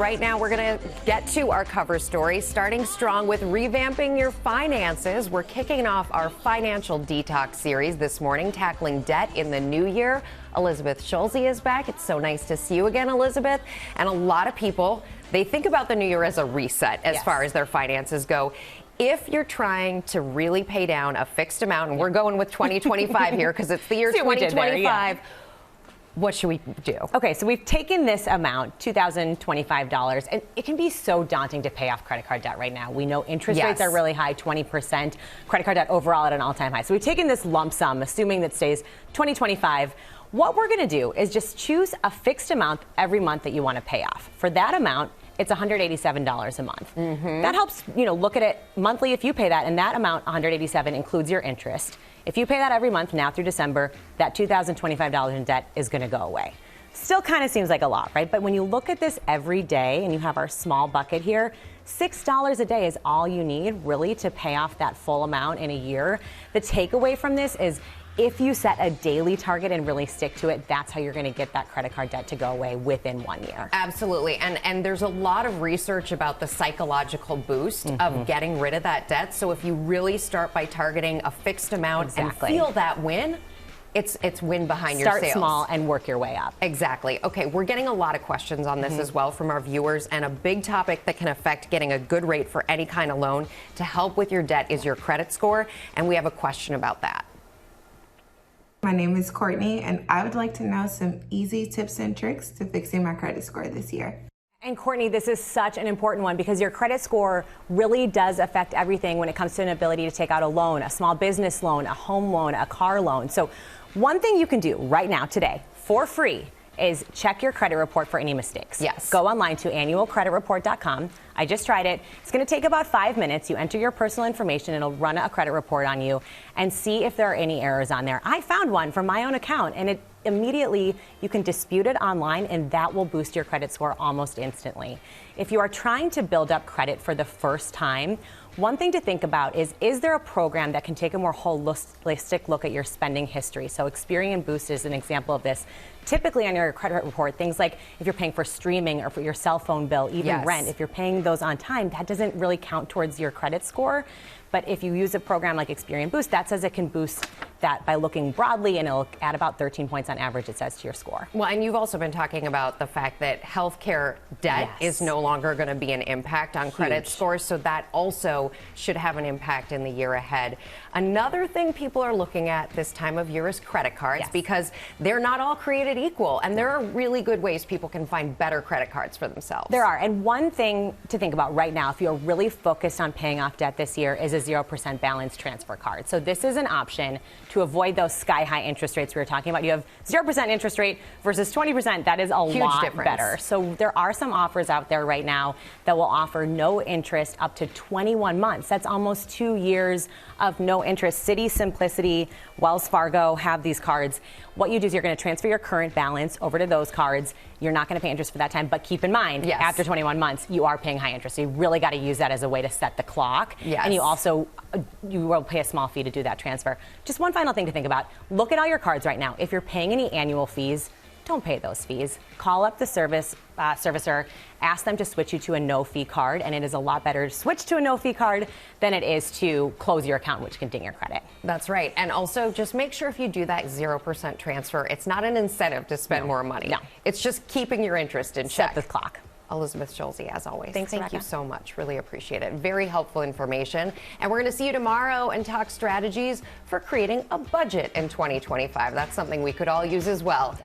Right now, we're going to get to our cover story, starting strong with revamping your finances. We're kicking off our financial detox series this morning, tackling debt in the new year. Elizabeth Schulze is back. It's so nice to see you again, Elizabeth. And a lot of people, they think about the new year as a reset as far as their finances go. If you're trying to really pay down a fixed amount, and we're going with 2025 here because it's the year 2025, what should we do? Okay, so we've taken this amount, $2,025, and it can be so daunting to pay off credit card debt right now. We know interest rates are really high, 20%, credit card debt overall at an all-time high. So we've taken this lump sum, assuming that stays 2025. What we're going to do is just choose a fixed amount every month that you want to pay off. For that amount, it's $187 a month. That helps, look at it monthly if you pay that, and that amount, $187, includes your interest. If you pay that every month now through December, that $2,025 in debt is going to go away. Still kind of seems like a lot, right? But when you look at this every day and you have our small bucket here, $6 a day is all you need really to pay off that full amount in a year. The takeaway from this is if you set a daily target and really stick to it, that's how you're going to get that credit card debt to go away within 1 year. Absolutely. And there's a lot of research about the psychological boost of getting rid of that debt. So if you really start by targeting a fixed amount and feel that win, it's win behind your sales. Start small and work your way up. Exactly. Okay, we're getting a lot of questions on this as well from our viewers, and a big topic that can affect getting a good rate for any kind of loan to help with your debt is your credit score, and we have a question about that. My name is Courtney, and I would like to know some easy tips and tricks to fixing my credit score this year. And Courtney, this is such an important one because your credit score really does affect everything when it comes to an ability to take out a loan, a small business loan, a home loan, a car loan. So one thing you can do right now, today, for free, is check your credit report for any mistakes. Yes. Go online to annualcreditreport.com. I just tried it. It's going to take about 5 minutes. You enter your personal information, it'll run a credit report on you and see if there are any errors on there. I found one from my own account, and it immediately you can dispute it online, and that will boost your credit score almost instantly. If you are trying to build up credit for the first time, one thing to think about is there a program that can take a more holistic look at your spending history? So Experian Boost is an example of this. Typically on your credit report, things like if you're paying for streaming or for your cell phone bill, even rent, if you're paying those on time, that doesn't really count towards your credit score. But if you use a program like Experian Boost, that says it can boost that by looking broadly, and it'll add about 13 points on average, it says, to your score. Well, and you've also been talking about the fact that healthcare debt is no longer going to be an impact on credit scores, so that also should have an impact in the year ahead. Another thing people are looking at this time of year is credit cards, because they're not all created equal, and there are really good ways people can find better credit cards for themselves. There are, and one thing to think about right now, if you're really focused on paying off debt this year, is a 0% balance transfer card. So this is an option to avoid those sky-high interest rates we were talking about. You have 0% interest rate versus 20%. That is a lot better. So there are some offers out there right now that will offer no interest up to 21 months. That's almost 2 years of no interest. Citi, Simplicity, Wells Fargo have these cards. What you do is you're going to transfer your current balance over to those cards. You're not going to pay interest for that time, but keep in mind, after 21 months, you are paying high interest. So you really got to use that as a way to set the clock. And you also, you will pay a small fee to do that transfer. Just one final thing to think about. Look at all your cards right now. If you're paying any annual fees, don't pay those fees. Call up the servicer, ask them to switch you to a no-fee card, and it is a lot better to switch to a no-fee card than it is to close your account, which can ding your credit. That's right. And also, just make sure if you do that 0% transfer, it's not an incentive to spend more money. No. It's just keeping your interest in check. Set the clock. Elizabeth Schulze, as always. Thank you so much. Really appreciate it. Very helpful information. And we're going to see you tomorrow and talk strategies for creating a budget in 2025. That's something we could all use as well.